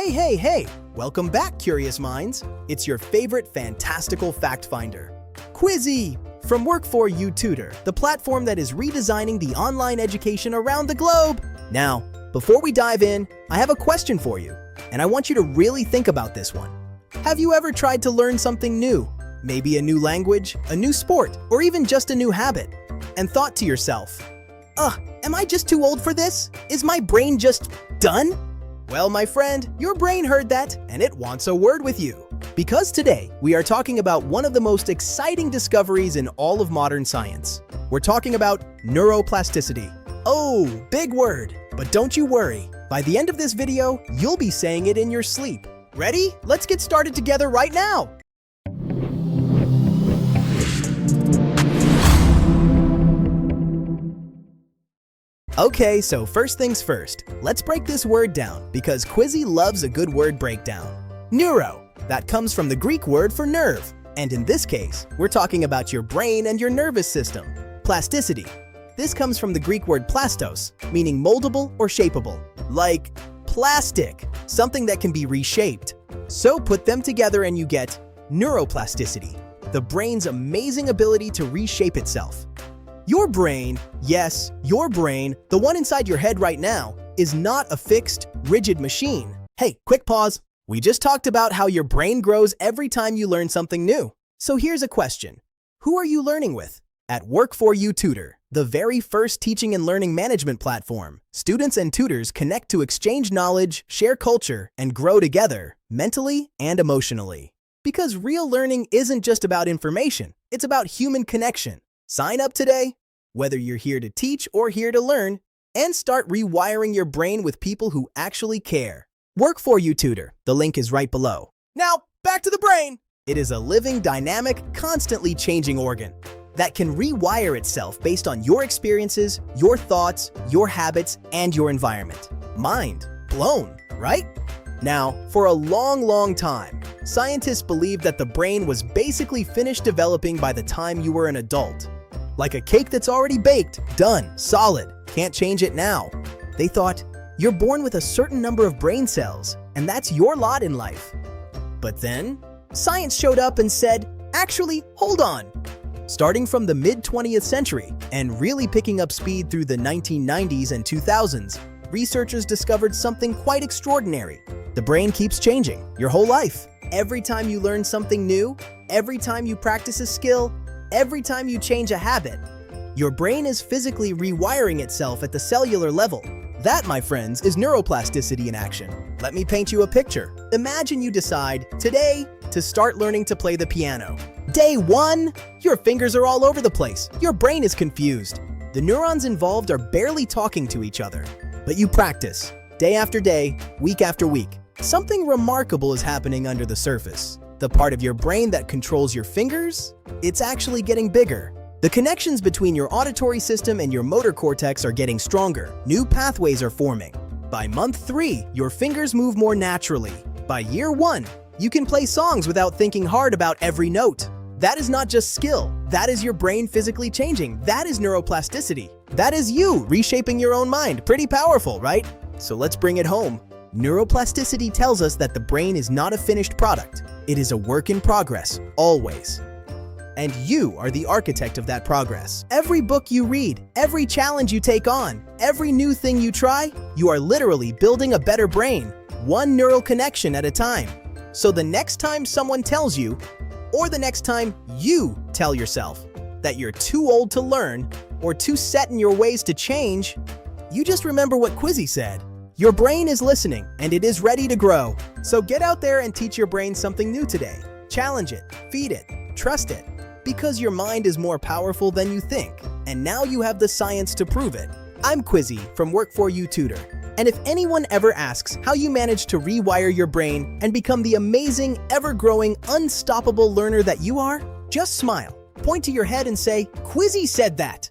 Hey! Welcome back, curious minds. It's your favorite fantastical fact finder, Quizzy, from Work4You Tutor, the platform that is redesigning the online education around the globe. Now, before we dive in, I have a question for you, and I want you to really think about this one. Have you ever tried to learn something new? Maybe a new language, a new sport, or even just a new habit, and thought to yourself, am I just too old for this? Is my brain just done? Well, my friend, your brain heard that, and it wants a word with you. Because today, we are talking about one of the most exciting discoveries in all of modern science. We're talking about neuroplasticity. Oh, big word, but don't you worry. By the end of this video, you'll be saying it in your sleep. Ready? Let's get started together right now. Okay, so first things first, let's break this word down because Quizzy loves a good word breakdown. Neuro, that comes from the Greek word for nerve, and in this case, we're talking about your brain and your nervous system. Plasticity, this comes from the Greek word plastos, meaning moldable or shapeable, like plastic, something that can be reshaped. So put them together and you get neuroplasticity, the brain's amazing ability to reshape itself. Your brain, yes, your brain, the one inside your head right now, is not a fixed, rigid machine. Hey, quick pause. We just talked about how your brain grows every time you learn something new. So here's a question. Who are you learning with? At Work4You Tutor, the very first teaching and learning management platform, students and tutors connect to exchange knowledge, share culture, and grow together, mentally and emotionally. Because real learning isn't just about information, it's about human connection. Sign up today, whether you're here to teach or here to learn, and start rewiring your brain with people who actually care. Work4You Tutor. The link is right below. Now, back to the brain. It is a living, dynamic, constantly changing organ that can rewire itself based on your experiences, your thoughts, your habits, and your environment. Mind blown, right? Now, for a long time, scientists believed that the brain was basically finished developing by the time you were an adult. Like a cake that's already baked, done, solid, can't change it now. They thought, you're born with a certain number of brain cells, and that's your lot in life. But then, science showed up and said, actually, hold on. Starting from the mid-20th century and really picking up speed through the 1990s and 2000s, researchers discovered something quite extraordinary. The brain keeps changing your whole life. Every time you learn something new, every time you practice a skill, every time you change a habit, your brain is physically rewiring itself at the cellular level. That, my friends, is neuroplasticity in action. Let me paint you a picture. Imagine you decide today to start learning to play the piano. Day 1, your fingers are all over the place. Your brain is confused. The neurons involved are barely talking to each other. But you practice, day after day, week after week. Something remarkable is happening under the surface. The part of your brain that controls your fingers, it's actually getting bigger. The connections between your auditory system and your motor cortex are getting stronger. New pathways are forming. By month 3, your fingers move more naturally. By year 1, you can play songs without thinking hard about every note. That is not just skill. That is your brain physically changing. That is neuroplasticity. That is you reshaping your own mind. Pretty powerful, right? So let's bring it home. Neuroplasticity tells us that the brain is not a finished product. It is a work in progress, always. And you are the architect of that progress. Every book you read, every challenge you take on, every new thing you try, you are literally building a better brain, one neural connection at a time. So the next time someone tells you, or the next time you tell yourself that you're too old to learn or too set in your ways to change, you just remember what Quizzy said. Your brain is listening, and it is ready to grow. So get out there and teach your brain something new today. Challenge it, feed it, trust it, because your mind is more powerful than you think, and now you have the science to prove it. I'm Quizzy from Work4You Tutor, and if anyone ever asks how you manage to rewire your brain and become the amazing, ever-growing, unstoppable learner that you are, just smile, point to your head and say, Quizzy said that.